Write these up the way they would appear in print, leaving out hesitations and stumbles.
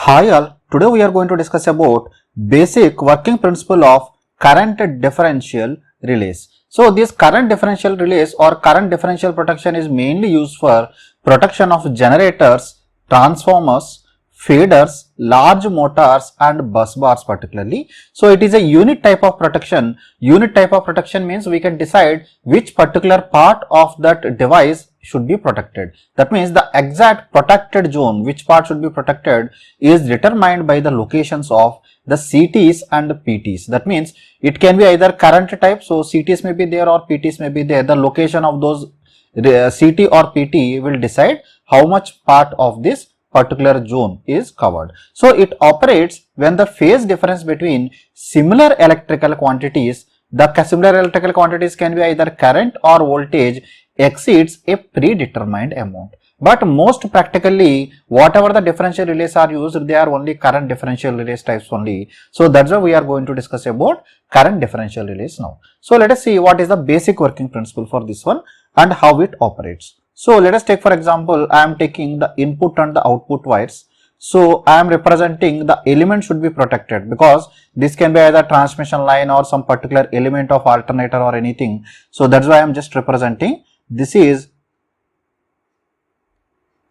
Hi all, today we are going to discuss about basic working principle of current differential relays. So this current differential relays or current differential protection is mainly used for protection of generators, transformers, feeders, large motors and bus bars particularly. So it is a unit type of protection. Unit type of protection means we can decide which particular part of that device should be protected. That means the exact protected zone, which part should be protected, is determined by the locations of the CTs and PTs. That means it can be either current type, so CTs may be there or PTs may be there. The location of those CT or PT will decide how much part of this particular zone is covered. So it operates when the phase difference between similar electrical quantities, the similar electrical quantities can be either current or voltage, exceeds a predetermined amount. But most practically, whatever the differential relays are used, they are only current differential relays types only. So that's why we are going to discuss about current differential relays now. So let us see what is the basic working principle for this one and how it operates. So let us take, for example, I am taking the input and the output wires. So I am representing the element should be protected because this can be either transmission line or some particular element of alternator or anything. So that's why I am just representing this is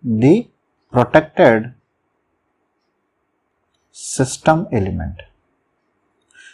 the protected system element.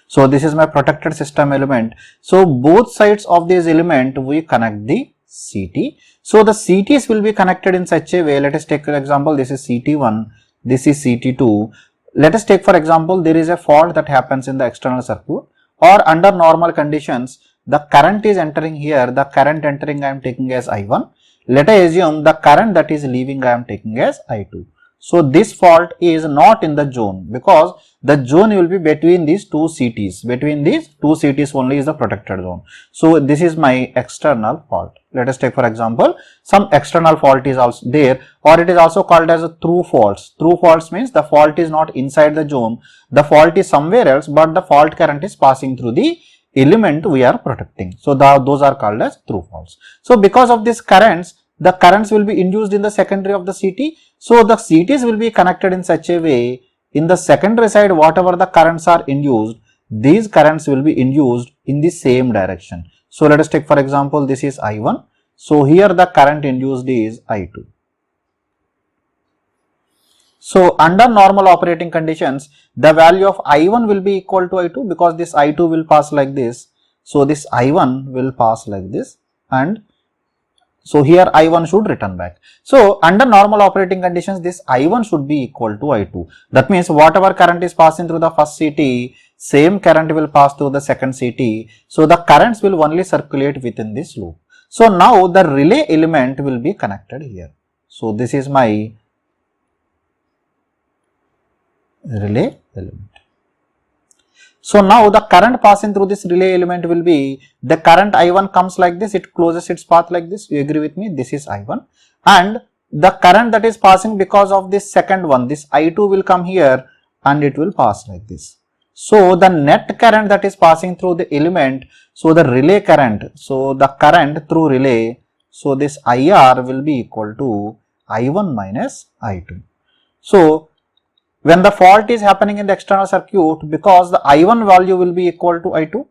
So this is my protected system element. So both sides of this element we connect the CT. So the CTs will be connected in such a way. Let us take an example. This is CT1, this is CT2. Let us take for example, there is a fault that happens in the external circuit, or under normal conditions the current is entering here, the current entering I am taking as I1. Let us assume the current that is leaving I am taking as I2. So this fault is not in the zone because the zone will be between these two CTs. Between these two CTs only is the protected zone. So this is my external fault. Let us take for example, some external fault is also there, or it is also called as a through faults. Through faults means the fault is not inside the zone, the fault is somewhere else, but the fault current is passing through the element we are protecting. So those are called as through faults. So because of these currents, the currents will be induced in the secondary of the CT. So the CTs will be connected in such a way, in the secondary side whatever the currents are induced, these currents will be induced in the same direction. So let us take for example, this is I1. So here the current induced is I2. So under normal operating conditions, the value of I1 will be equal to I2 because this I2 will pass like this. So this I1 will pass like this, and so here I1 should return back. So under normal operating conditions, this I1 should be equal to I2. That means whatever current is passing through the first CT, same current will pass through the second CT. So the currents will only circulate within this loop. So now the relay element will be connected here. So this is my relay element. So now the current passing through this relay element will be, the current I1 comes like this, it closes its path like this. You agree with me? This is I1, and the current that is passing because of this second one, this I2 will come here and it will pass like this. So the net current that is passing through the element, so the relay current, so the current through relay, so this IR will be equal to I1 minus I2. So when the fault is happening in the external circuit, because the I1 value will be equal to I2,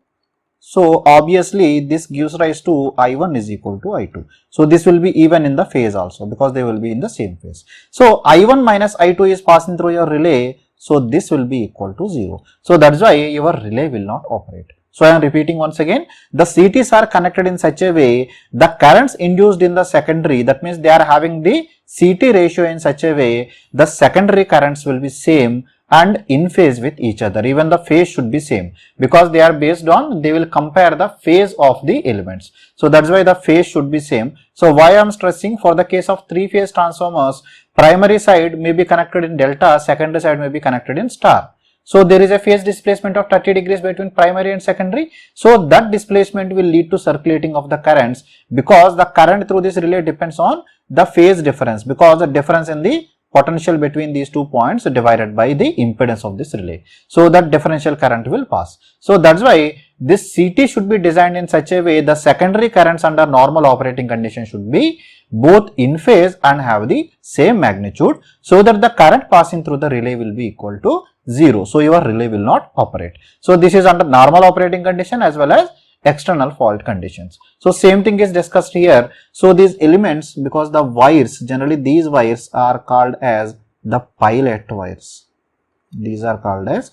so obviously this gives rise to I1 is equal to I2. So this will be even in the phase also because they will be in the same phase. So I1 minus I2 is passing through your relay, so this will be equal to 0. So that's why your relay will not operate. So I am repeating once again, the CTs are connected in such a way, the currents induced in the secondary, that means they are having the CT ratio in such a way, the secondary currents will be same and in phase with each other. Even the phase should be same because they are based on, they will compare the phase of the elements. So that's why the phase should be same. So why I am stressing, for the case of three phase transformers, primary side may be connected in delta, secondary side may be connected in star. So there is a phase displacement of 30 degrees between primary and secondary. So that displacement will lead to circulating of the currents because the current through this relay depends on the phase difference, because the difference in the potential between these 2 points divided by the impedance of this relay. So that differential current will pass. So that's why this CT should be designed in such a way the secondary currents under normal operating condition should be both in phase and have the same magnitude, so that the current passing through the relay will be equal to 0. So your relay will not operate. So this is under normal operating condition as well as external fault conditions. So same thing is discussed here. So these elements, because the wires, generally these wires are called as the pilot wires. These are called as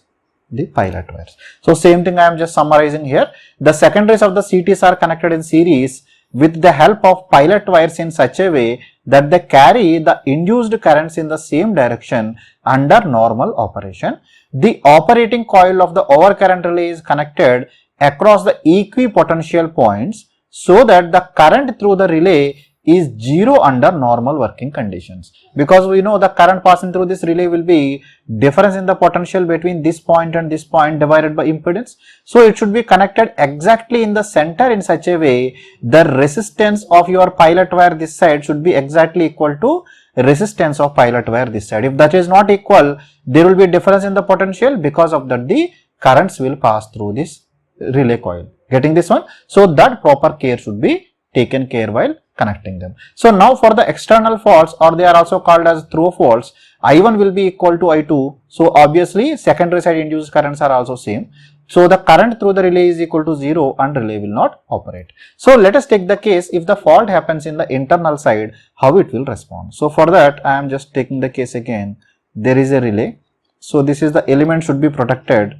the pilot wires. So same thing I am just summarizing here. The secondaries of the CTs are connected in series with the help of pilot wires in such a way that they carry the induced currents in the same direction under normal operation. The operating coil of the overcurrent relay is connected across the equipotential points so that the current through the relay is 0 under normal working conditions. Because we know the current passing through this relay will be difference in the potential between this point and this point divided by impedance. So it should be connected exactly in the center in such a way the resistance of your pilot wire this side should be exactly equal to resistance of pilot wire this side. If that is not equal, there will be difference in the potential, because of that the currents will pass through this relay coil. Getting this one? So that proper care should be taken care while connecting them. So now for the external faults, or they are also called as throw faults, I1 will be equal to I2. So obviously secondary side induced currents are also same. So the current through the relay is equal to 0 and relay will not operate. So let us take the case if the fault happens in the internal side, how it will respond. So for that I am just taking the case again. There is a relay. So this is the element should be protected,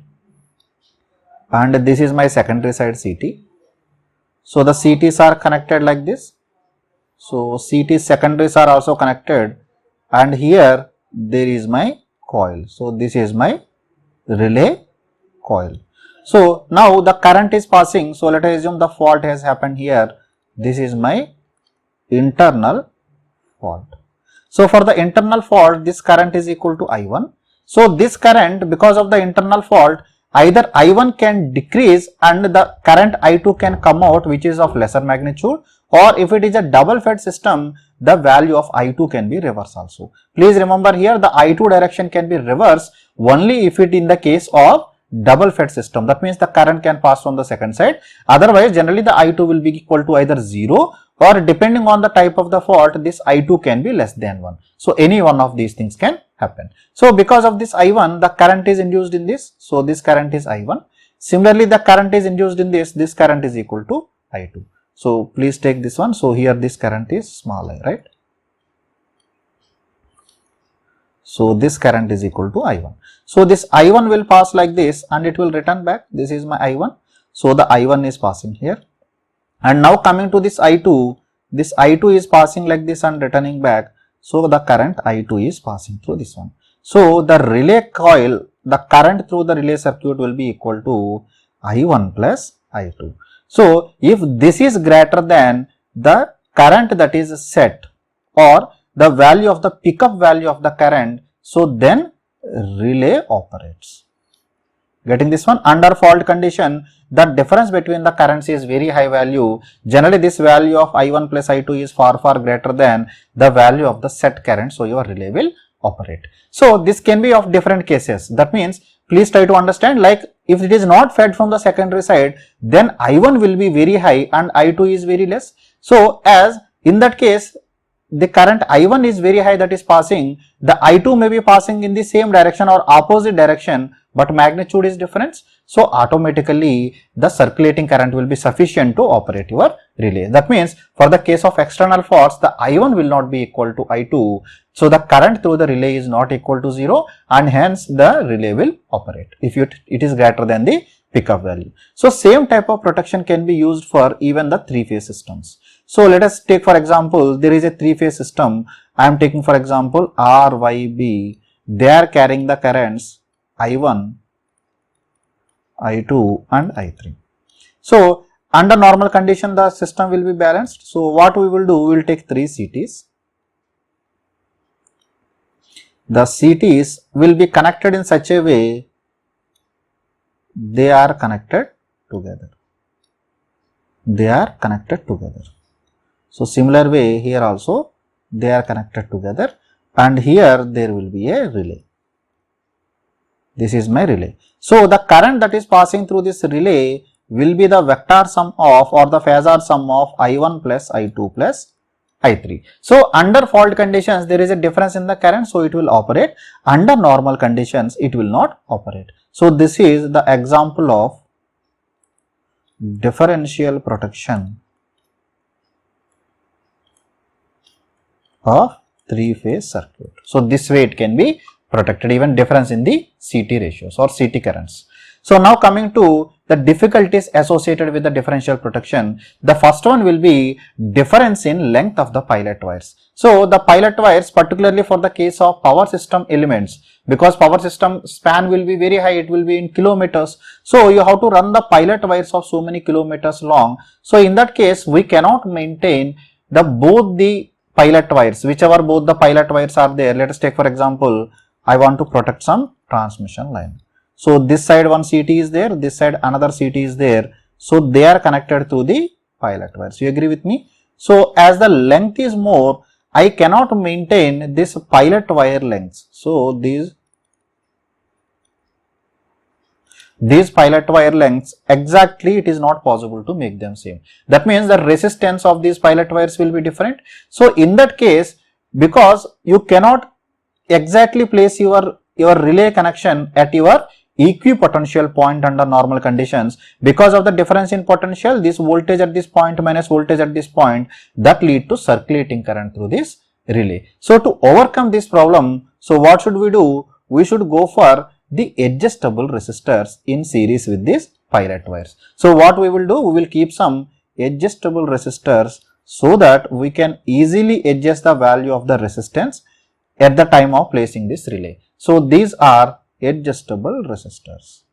and this is my secondary side CT. So the CTs are connected like this. So CT secondaries are also connected, and here there is my coil. So this is my relay coil. So now the current is passing. So let us assume the fault has happened here. This is my internal fault. So for the internal fault, this current is equal to I1. So this current, because of the internal fault, either I1 can decrease and the current I2 can come out, which is of lesser magnitude, or if it is a double fed system, the value of I2 can be reverse also. Please remember here the I2 direction can be reversed only if it in the case of double fed system. That means the current can pass from the second side. Otherwise generally the I2 will be equal to either 0, or depending on the type of the fault, this I2 can be less than 1. So any one of these things can happen. So because of this I1, the current is induced in this. So this current is I1. Similarly, the current is induced in this current is equal to I2. So please take this one. So here this current is small I, right? So this current is equal to I1. So this I1 will pass like this and it will return back. This is my I1. So the I1 is passing here. And now coming to this I2, this I2 is passing like this and returning back. So the current I2 is passing through this one. So the relay coil, the current through the relay circuit will be equal to I1 plus I2. So if this is greater than the current that is set, or the value of the pickup value of the current, so then relay operates. Getting this one? Under fault condition, the difference between the currents is very high value. Generally this value of I1 plus I2 is far greater than the value of the set current, so your relay will operate. So this can be of different cases. That means please try to understand, like if it is not fed from the secondary side, then I1 will be very high and I2 is very less. So as in that case, the current I1 is very high that is passing, the I2 may be passing in the same direction or opposite direction, but magnitude is different. So automatically the circulating current will be sufficient to operate your relay. That means for the case of external faults, the I1 will not be equal to I2. So the current through the relay is not equal to 0 and hence the relay will operate if it is greater than the pickup value. So same type of protection can be used for even the three-phase systems. So let us take for example, there is a three-phase system. I am taking for example R, Y, B. They are carrying the currents I1, I2 and I3. So under normal condition the system will be balanced. So what we will do, we will take three CTs. The CTs will be connected in such a way they are connected together. They are connected together. So similar way here also they are connected together, and here there will be a relay. This is my relay. So the current that is passing through this relay will be the vector sum of or the phasor sum of I1 plus I2 plus I3. So under fault conditions there is a difference in the current, so it will operate. Under normal conditions it will not operate. So this is the example of differential protection of three-phase circuit. So this way it can be protected, even difference in the CT ratios or CT currents. So now coming to the difficulties associated with the differential protection, the first one will be difference in length of the pilot wires. So the pilot wires, particularly for the case of power system elements, because power system span will be very high, it will be in kilometers. So you have to run the pilot wires of so many kilometers long. So in that case, we cannot maintain the both the pilot wires, whichever both the pilot wires are there. Let us take for example, I want to protect some transmission line. So this side one CT is there, this side another CT is there. So they are connected to the pilot wires. You agree with me? So as the length is more, I cannot maintain this pilot wire lengths. So these pilot wire lengths, exactly it is not possible to make them same. That means the resistance of these pilot wires will be different. So in that case, because you cannot exactly place your relay connection at your equipotential point under normal conditions, because of the difference in potential, this voltage at this point minus voltage at this point, that lead to circulating current through this relay. So to overcome this problem, so what should we do? We should go for the adjustable resistors in series with these pilot wires. So what we will do? We will keep some adjustable resistors so that we can easily adjust the value of the resistance at the time of placing this relay. So these are adjustable resistors.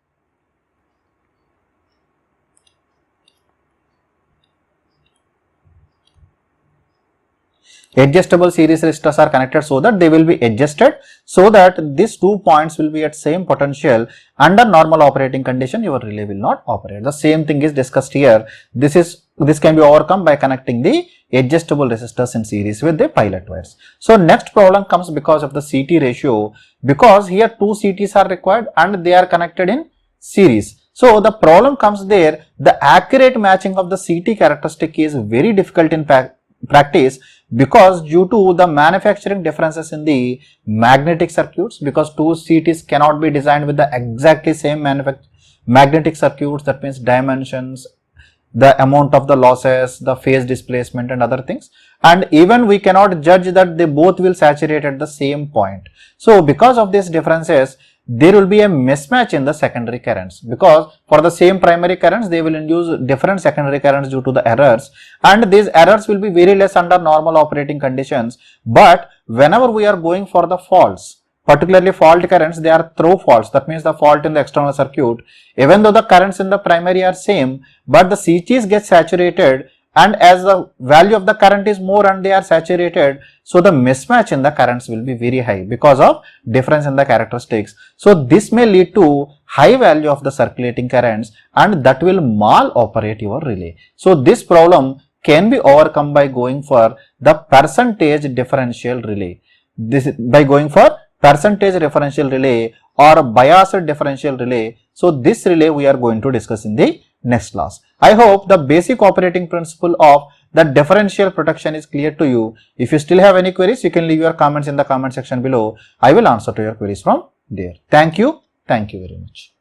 Adjustable series resistors are connected so that they will be adjusted, so that these 2 points will be at same potential. Under normal operating condition, your relay will not operate. The same thing is discussed here. This can be overcome by connecting the adjustable resistors in series with the pilot wires. So next problem comes because of the CT ratio, because here 2 CTs are required and they are connected in series. So the problem comes there, the accurate matching of the CT characteristic is very difficult in practice, because due to the manufacturing differences in the magnetic circuits, because 2 CTs cannot be designed with the exactly same magnetic circuits, that means dimensions, the amount of the losses, the phase displacement and other things, and even we cannot judge that they both will saturate at the same point. So because of these differences, there will be a mismatch in the secondary currents, because for the same primary currents they will induce different secondary currents due to the errors, and these errors will be very less under normal operating conditions. But whenever we are going for the faults, particularly fault currents, they are through faults, that means the fault in the external circuit, even though the currents in the primary are same, but the CTs get saturated, and as the value of the current is more and they are saturated, so the mismatch in the currents will be very high because of difference in the characteristics. So this may lead to high value of the circulating currents, and that will mal operate your relay. So this problem can be overcome by going for the percentage differential relay. By going for percentage differential relay or biased differential relay. So this relay we are going to discuss in the next class. I hope the basic operating principle of the differential protection is clear to you. If you still have any queries, you can leave your comments in the comment section below. I will answer to your queries from there. Thank you very much.